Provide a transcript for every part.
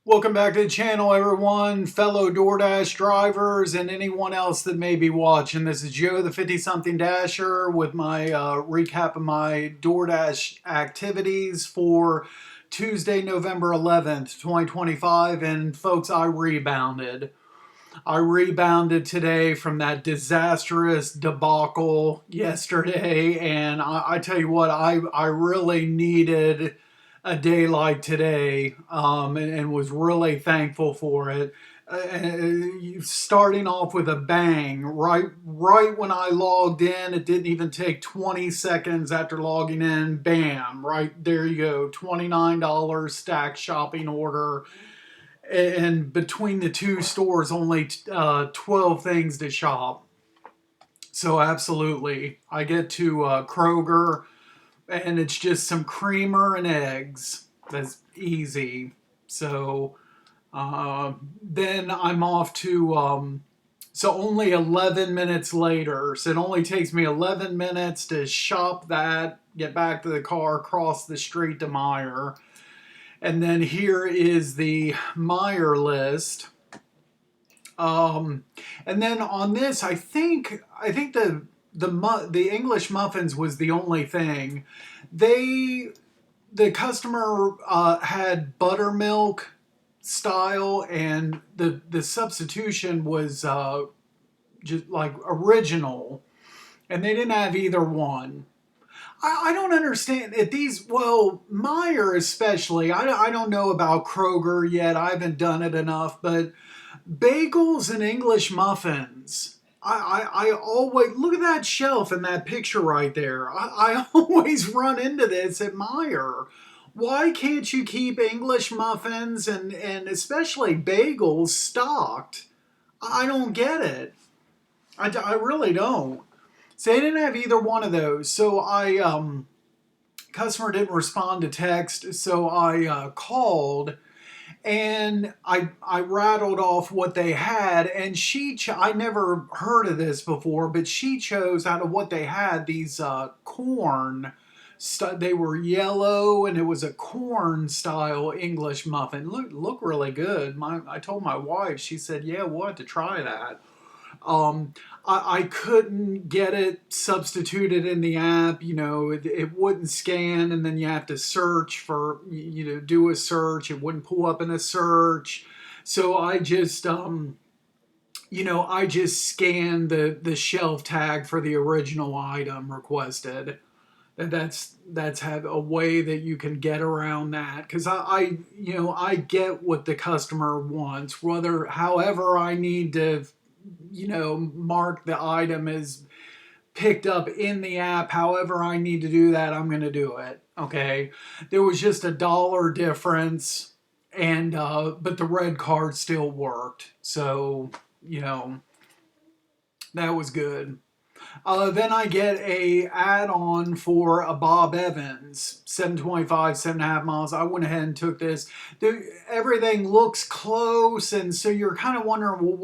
Welcome back to the channel, everyone, fellow DoorDash drivers, and anyone else that may be watching. This is Joe, the 50-something Dasher, with my recap of my DoorDash activities for Tuesday, November 11th, 2025. And folks, I rebounded. I rebounded today from that disastrous debacle yesterday, and I tell you what, I really needed a day like today, and was really thankful for it. Starting off with a bang, right when I logged in, it didn't even take 20 seconds after logging in. Bam! Right there you go, $29 stack shopping order, and between the two stores, only 12 things to shop. So absolutely, I get to Kroger, and it's just some creamer and eggs. That's easy. So then I'm off to. So only 11 minutes later. So it only takes me 11 minutes to shop that, get back to the car, cross the street to Meijer. And then here is the Meijer list. And then on this, I think the English muffins was the only thing. The customer had buttermilk style, and the substitution was just like original, and they didn't have either one. I don't understand at these. Well, Meijer especially. I don't know about Kroger yet. I haven't done it enough, but bagels and English muffins. I always look at that shelf and that picture right there. I always run into this at Meijer. Why can't you keep English muffins and especially bagels stocked? I don't get it. I really don't. So they didn't have either one of those. So customer didn't respond to text. So I called, and I rattled off what they had, and I never heard of this before, but she chose out of what they had these corn. They were yellow, and it was a corn style English muffin. Look really good. I told my wife. She said, "Yeah, we'll have to try that." Um, I couldn't get it substituted in the app. It wouldn't scan, and then you have to search for, do a search. It wouldn't pull up in a search. So I just scanned the shelf tag for the original item requested. That's had a way that you can get around that, because I get what the customer wants, whether however I need to mark the item as picked up in the app. However I need to do that, I'm going to do it. Okay. There was just $1 difference, and but the red card still worked. So, that was good. Then I get a add-on for a Bob Evans, 725, 7.5 miles. I went ahead and took this. Everything looks close, and so you're kind of wondering, well,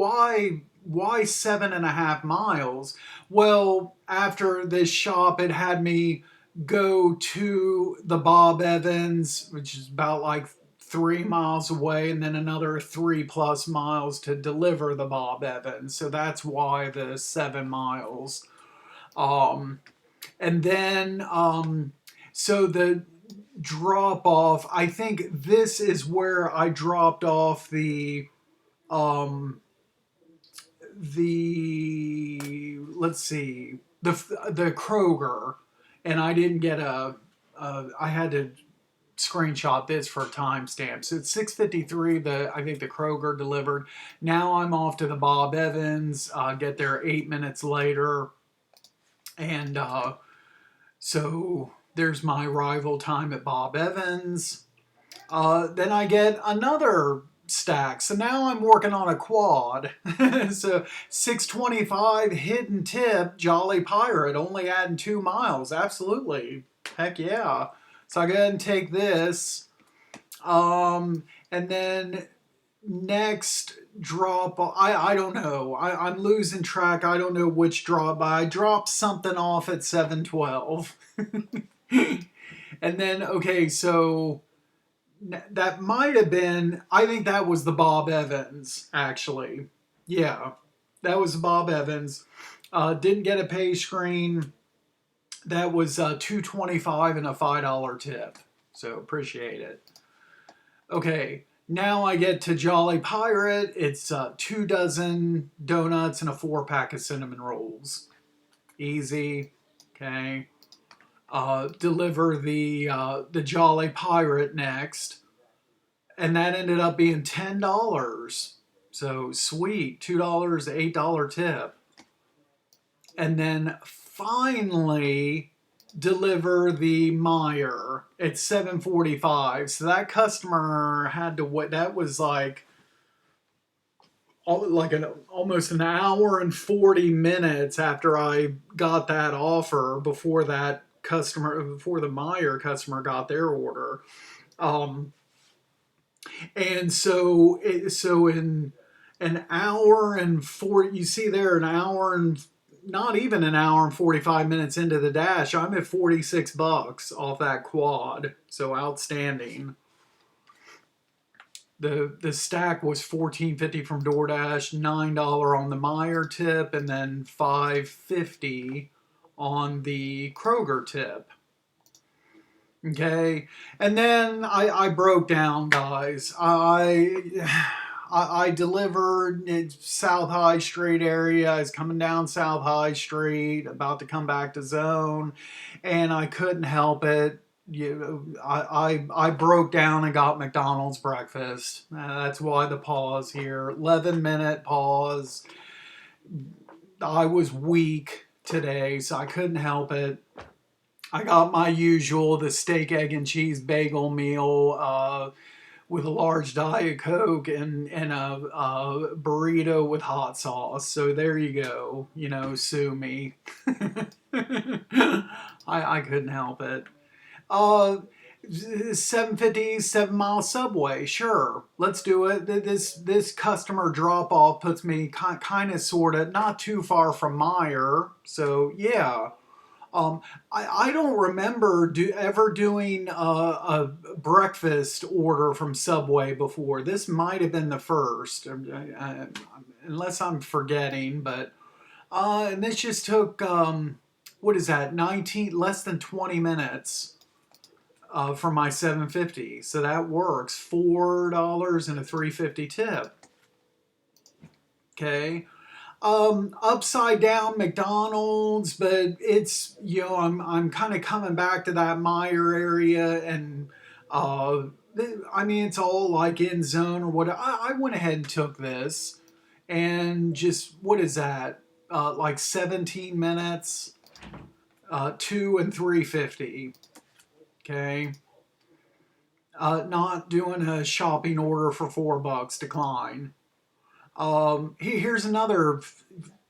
why 7.5 miles? Well, after this shop, it had me go to the Bob Evans, which is about like 3 miles away, and then another 3+ miles to deliver the Bob Evans. So that's why the 7 miles. Um, and then, so the drop off, I think this is where I dropped off um, let's see, the Kroger, and I didn't get I had to screenshot this for a timestamp. So it's 6:53. I think the Kroger delivered. Now I'm off to the Bob Evans. Get there 8 minutes later, and so there's my arrival time at Bob Evans. Then I get another stack. So now I'm working on a quad. So 625 hidden tip, Jolly Pirate, only adding 2 miles. Absolutely. Heck yeah. So I go ahead and take this. And then next drop, I don't know. I'm losing track. I don't know which drop, but I dropped something off at 712. And then, okay, so That might have been, I think that was the Bob Evans, actually. Yeah, that was Bob Evans. Didn't get a pay screen. That was $2.25 and a $5 tip. So appreciate it. Okay, now I get to Jolly Pirate. It's 2 dozen donuts and a 4 pack of cinnamon rolls. Easy. Okay. Deliver the Jolly Pirate next, and that ended up being $10. So sweet, $2, $8 tip, and then finally deliver the Meyer at 7:45. So that customer had to wait. That was like almost an hour and 40 minutes after I got that offer before the Meyer customer got their order. Um, and so in an hour and four, you see there an hour and not even an hour and 45 minutes into the dash, I'm at $46 off that quad. So outstanding. The stack was $14.50 from DoorDash, $9 on the Meyer tip, and then $5.50 on the Kroger tip. Okay, and then I broke down, guys. I delivered in South High Street area. I was coming down South High Street, about to come back to zone, and I couldn't help it. I broke down and got McDonald's breakfast. That's why the pause here. 11-minute pause. I was weak today, so I couldn't help it. I got my usual, the steak, egg, and cheese bagel meal with a large Diet Coke and a burrito with hot sauce. So there you go. Sue me. I couldn't help it. Uh, 750, 7 Mile Subway. Sure, let's do it. This customer drop off puts me kind of sort of not too far from Meyer. So yeah. I don't remember ever doing a breakfast order from Subway before. This might have been the first, unless I'm forgetting. But and this just took what is that? 19 less than 20 minutes for my 750. So that works. $4 and a 3.50 tip. Okay. Upside down McDonald's, but it's I'm kind of coming back to that Meyer area, and uh, I mean it's all like in zone or what. I went ahead and took this, and just what is that? Like 17 minutes, 2 and 3.50. Okay. Not doing a shopping order for $4. Decline. Here's another.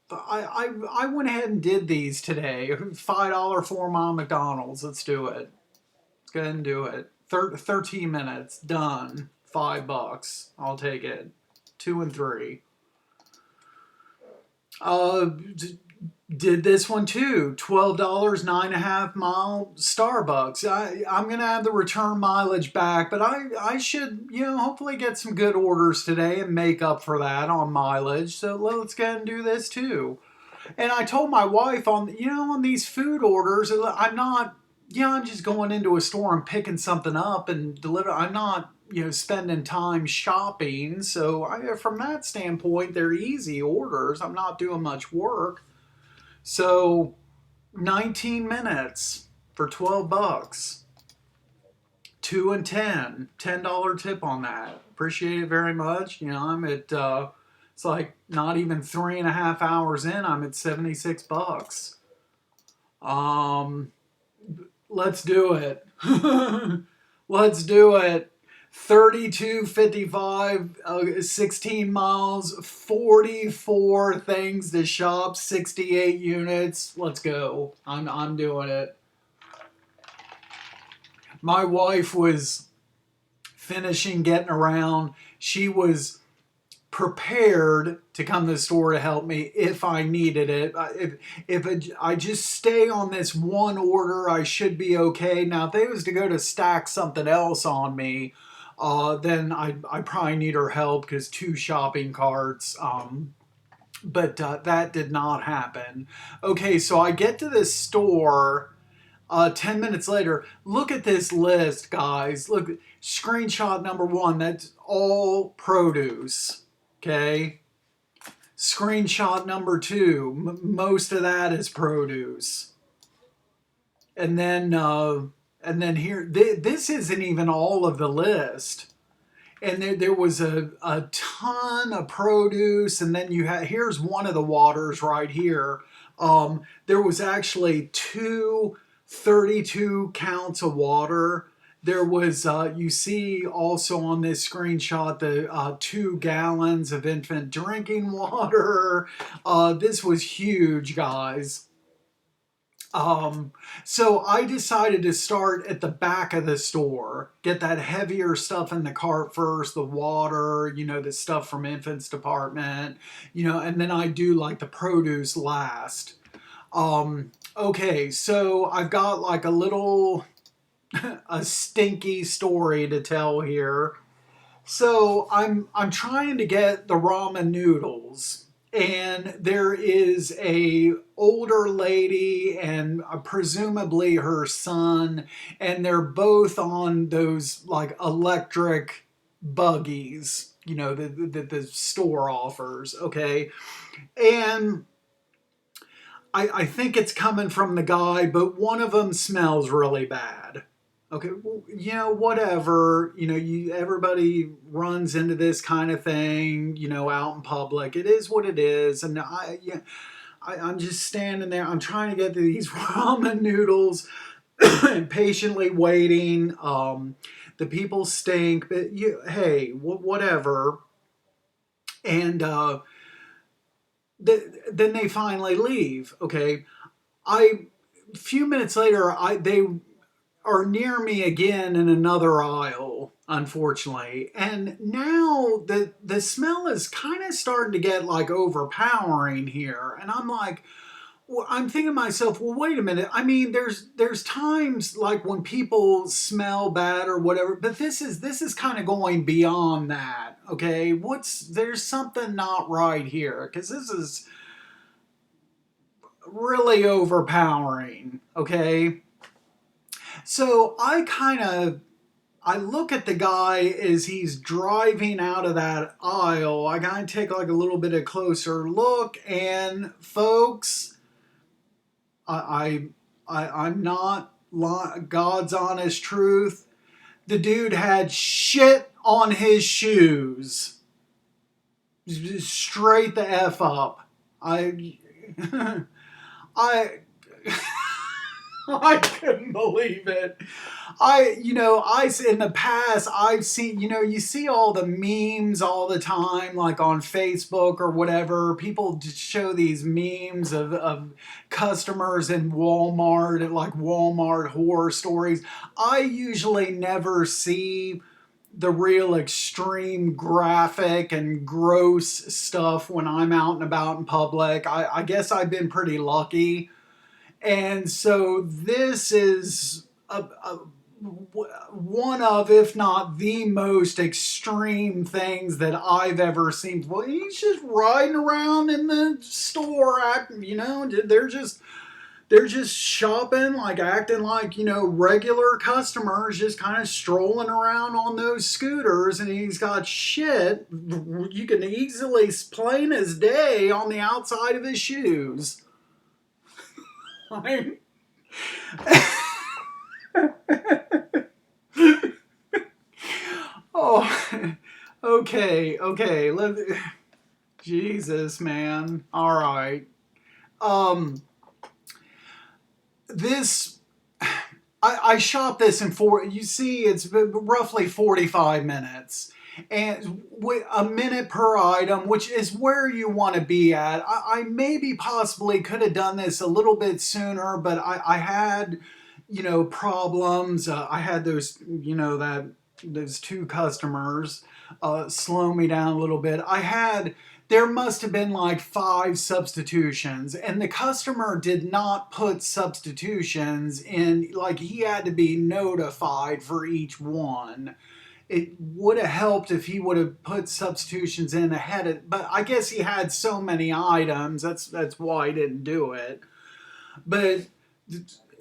I went ahead and did these today. $5 4 mile McDonald's. Let's do it. Let's go ahead and do it. 13 minutes. Done. $5. I'll take it. 2 and 3. Did this one too. $12, 9.5 mile Starbucks. I'm gonna have the return mileage back, but I should hopefully get some good orders today and make up for that on mileage. So let's go ahead and do this too. And I told my wife on these food orders, I'm not I'm just going into a store and picking something up and deliver. I'm not spending time shopping. So from that standpoint, they're easy orders. I'm not doing much work. So 19 minutes for $12. 2 and 10. $10 tip on that. Appreciate it very much. I'm at it's like not even 3.5 hours in, I'm at $76. Let's do it. Let's do it. 32.55, 16 miles, 44 things to shop, 68 units. Let's go. I'm doing it. My wife was finishing getting around. She was prepared to come to the store to help me if I needed it. If I just stay on this one order, I should be okay. Now, if they was to go to stack something else on me, then I probably need her help because two shopping carts. But that did not happen. Okay, so I get to this store 10 minutes later. Look at this list, guys. Look, screenshot number one, that's all produce. Okay. Screenshot number two, most of that is produce. And then here, this isn't even all of the list. And there was a ton of produce, and then you had, here's one of the waters right here. There was actually 32 counts of water. There was, you see also on this screenshot, the 2 gallons of infant drinking water. This was huge, guys. So I decided to start at the back of the store, get that heavier stuff in the cart first, the water, the stuff from infants department, and then I do like the produce last. Okay, so I've got like a stinky story to tell here. So I'm trying to get the ramen noodles, and there is a older lady and presumably her son, and they're both on those like electric buggies, that the store offers. Okay, and I think it's coming from the guy, but one of them smells really bad. Okay, well, whatever. Everybody runs into this kind of thing, out in public. It is what it is, and I'm just standing there. I'm trying to get to these ramen noodles, and patiently waiting. The people stink, but hey, whatever. And then they finally leave. Okay, a few minutes later, they are near me again in another aisle, unfortunately. And now the smell is kind of starting to get like overpowering here. And I'm like, well, I'm thinking to myself, well, wait a minute. I mean, there's times like when people smell bad or whatever, but this is kind of going beyond that. Okay, there's something not right here, because this is really overpowering. Okay. So I look at the guy as he's driving out of that aisle. I gotta take like a little bit of closer look, and folks, I'm not God's honest truth. The dude had shit on his shoes. Straight the F up. I I couldn't believe it. In the past, I've seen, you see all the memes all the time, like on Facebook or whatever. People just show these memes of customers in Walmart, and like Walmart horror stories. I usually never see the real extreme graphic and gross stuff when I'm out and about in public. I guess I've been pretty lucky. And so this is one of, if not the most extreme things that I've ever seen. Well, he's just riding around in the store, they're just shopping, like acting like, regular customers, just kind of strolling around on those scooters, and he's got shit you can easily, plain as day, on the outside of his shoes. Oh, okay. Jesus, man. All right. This, I shot this in you see, it's roughly 45 minutes. And a minute per item, which is where you want to be at. I maybe possibly could have done this a little bit sooner, but I had, problems. I had those, those two customers slow me down a little bit. There must have been like 5 substitutions, and the customer did not put substitutions in, like he had to be notified for each one. it would have helped if he would have put substitutions in ahead of, but I guess he had so many items. That's why he didn't do it. But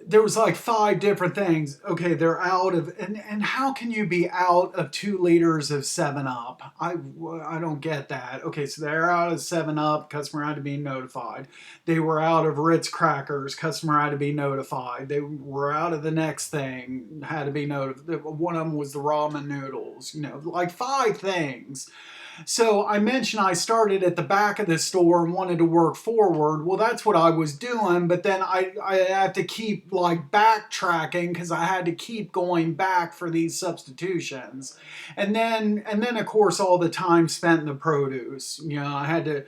there was like 5 different things. Okay, they're out of, and how can you be out of 2 liters of 7 Up? I don't get that. Okay, so they're out of 7 Up, customer had to be notified. They were out of Ritz crackers, customer had to be notified. They were out of the next thing, had to be notified. One of them was the ramen noodles, like 5 things. So I mentioned I started at the back of the store and wanted to work forward. Well, that's what I was doing, but then I had to keep like backtracking because I had to keep going back for these substitutions. And then of course all the time spent in the produce. I had to,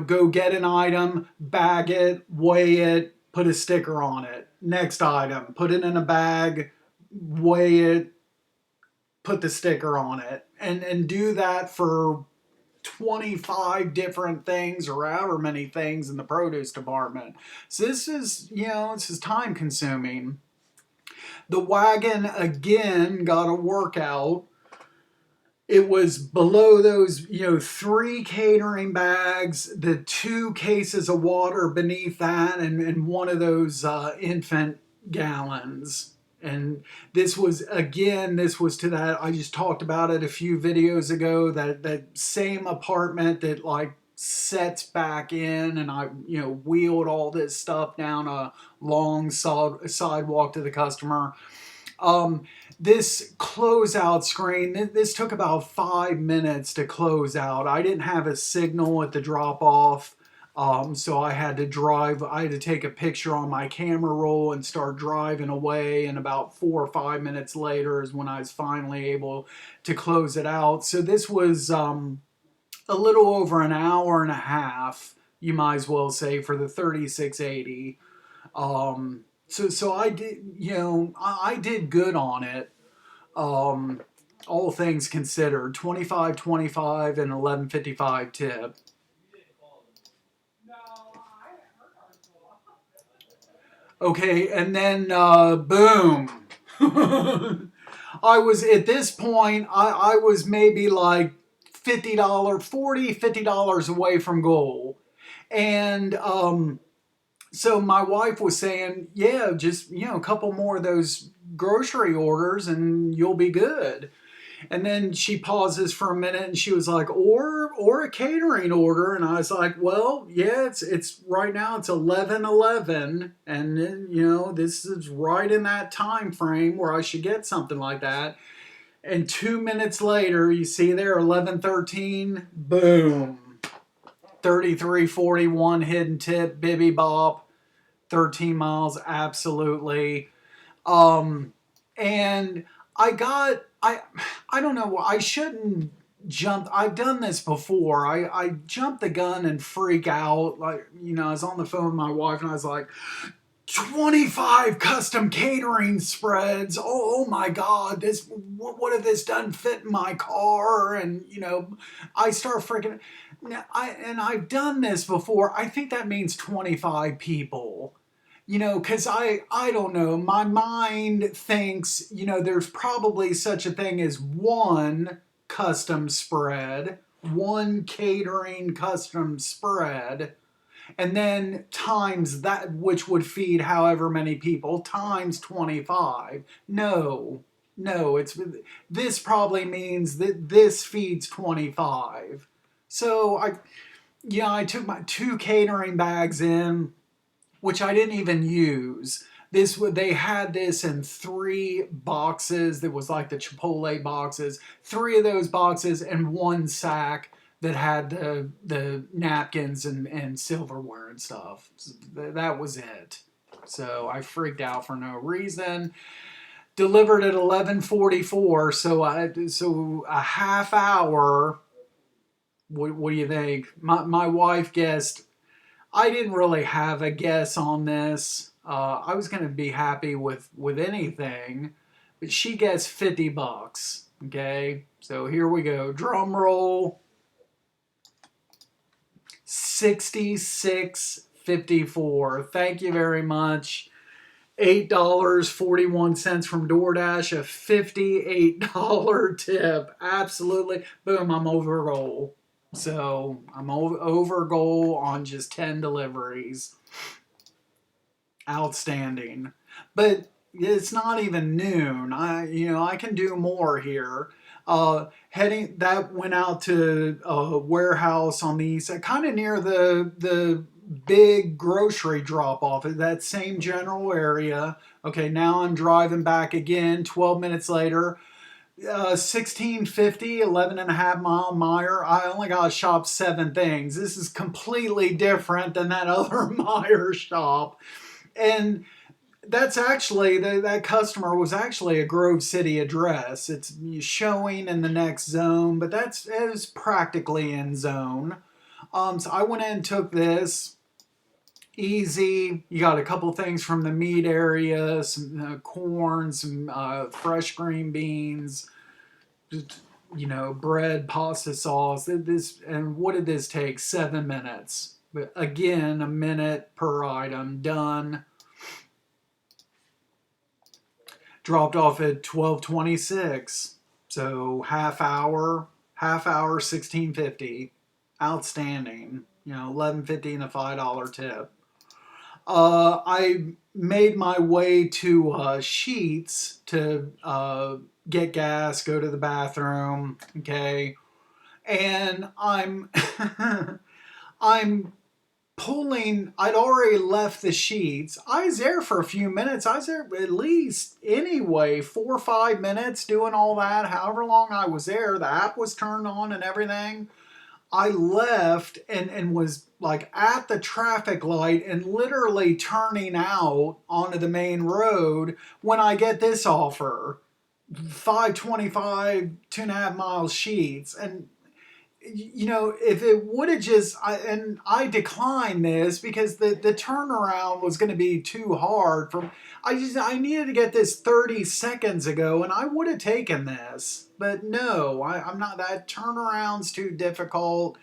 go get an item, bag it, weigh it, put a sticker on it. Next item, put it in a bag, weigh it, put the sticker on it, and do that for 25 different things or however many things in the produce department. So this is time consuming. The wagon again got a workout. It was below those, 3 catering bags, the 2 cases of water beneath that, and one of those infant gallons. And this was to that, I just talked about it a few videos ago, that same apartment that like sets back in, and I, wheeled all this stuff down a long sidewalk to the customer. This closeout screen, this took about 5 minutes to close out. I didn't have a signal at the drop off. So I had to take a picture on my camera roll and start driving away. And about 4 or 5 minutes later is when I was finally able to close it out. So this was a little over an hour and a half, you might as well say, for the 3680. So I did, I did good on it. All things considered, 25.25 and 11.55 tip. Okay, and then boom. I was at this point, I was maybe like $50 away from goal. And so my wife was saying, yeah, just, a couple more of those grocery orders and you'll be good. And then she pauses for a minute and she was like, or a catering order. And I was like, well, yeah, it's right now it's 11:11, and this is right in that time frame where I should get something like that. And 2 minutes later, you see there, 11:13, boom, 33.41 hidden tip, Bibby Bop, 13 miles, absolutely. And I don't know, I shouldn't jump. I've done this before. I jump the gun and freak out. Like, I was on the phone with my wife and I was like, 25 custom catering spreads. Oh my God, what if this doesn't fit in my car? And, I start freaking. I've done this before. I think that means 25 people. Because I don't know, my mind thinks, there's probably such a thing as one custom spread, one catering custom spread, and then times that, which would feed however many people, times 25. No, this probably means that this feeds 25. So I took my 2 catering bags in, which I didn't even use. They had this in 3 boxes that was like the Chipotle boxes. 3 of those boxes and 1 sack that had the napkins and silverware and stuff. So that was it. So I freaked out for no reason. Delivered at 11:44, so a half hour. What do you think? My wife guessed. I didn't really have a guess on this. I was going to be happy with anything, but she guessed $50. Okay, so here we go. Drum roll. 66.54. Thank you very much. $8.41 from DoorDash, a $58 tip. Absolutely. Boom, I'm over goal. So I'm over goal on just 10 deliveries. Outstanding. But it's not even noon. I can do more here. Heading that went out to a warehouse on the east side, kind of near the big grocery drop off at that same general area. Okay, now I'm driving back again 12 minutes later. 1650, 11 and a half mile Meyer. I only got to shop 7 things. This is completely different than that other Meyer shop. And that's actually, that customer was actually a Grove City address. It's showing in the next zone, but it was practically in zone. So I went in and took this. Easy. You got a couple things from the meat area, some corn, some fresh green beans, bread, pasta sauce. And what did this take? 7 minutes. But again, a minute per item. Done. Dropped off at 12:26. So half hour, 1650. Outstanding. 11.50 and a $5 tip. I made my way to Sheets to get gas, go to the bathroom, okay, and I'm I'm pulling. I'd already left the Sheets. I was there for a few minutes. I was there at least anyway 4 or 5 minutes doing all that. However long I was there, the app was turned on and everything. I left and was like at the traffic light and literally turning out onto the main road when I get this offer. 525, 2.5 miles Sheets. And if it would have I declined this because the turnaround was going to be too hard for. I needed to get this 30 seconds ago, and I would have taken this, but no, I'm not. That turnaround's too difficult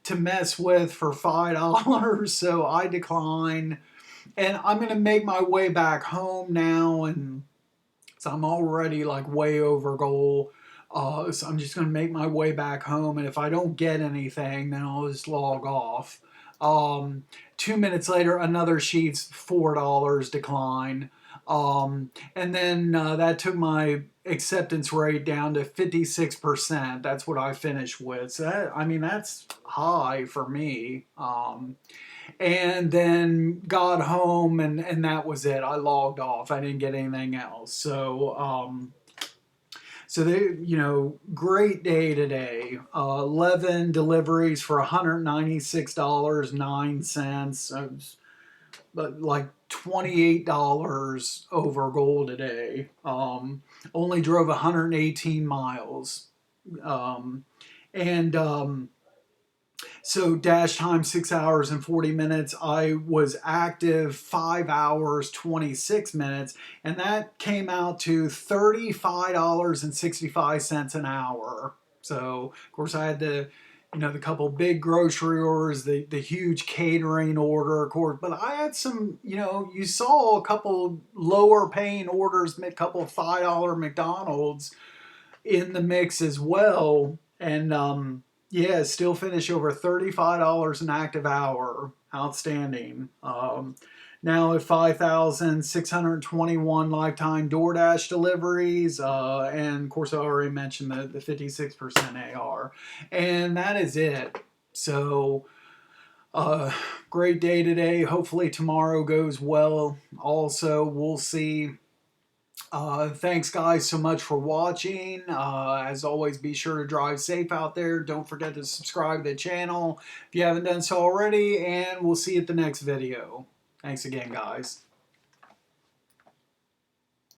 to mess with for $5, so I decline, and I'm going to make my way back home now, and so I'm already like way over goal. So I'm just going to make my way back home, and if I don't get anything, then I'll just log off. 2 minutes later, another Sheets $4 decline. And then that took my acceptance rate down to 56%. That's what I finished with. So that's high for me. And then got home, and that was it. I logged off. I didn't get anything else. So great day today. 11 deliveries for $196.09. But like $28 over goal today. Only drove 118 miles. So dash time 6 hours and 40 minutes. I was active 5 hours 26 minutes, and that came out to $35.65 an hour. So of course I had the couple big grocery orders, the huge catering order, of course, but I had some, you saw a couple lower paying orders, a couple $5 McDonald's in the mix as well, and yeah, still finish over $35 an active hour. Outstanding. Now at 5,621 lifetime DoorDash deliveries, and of course I already mentioned the 56% AR, and that is it. So great day today. Hopefully tomorrow goes well. Also, we'll see. Thanks guys so much for watching. As always, be sure to drive safe out there. Don't forget to subscribe to the channel if you haven't done so already, and we'll see you at the next video. Thanks again, guys.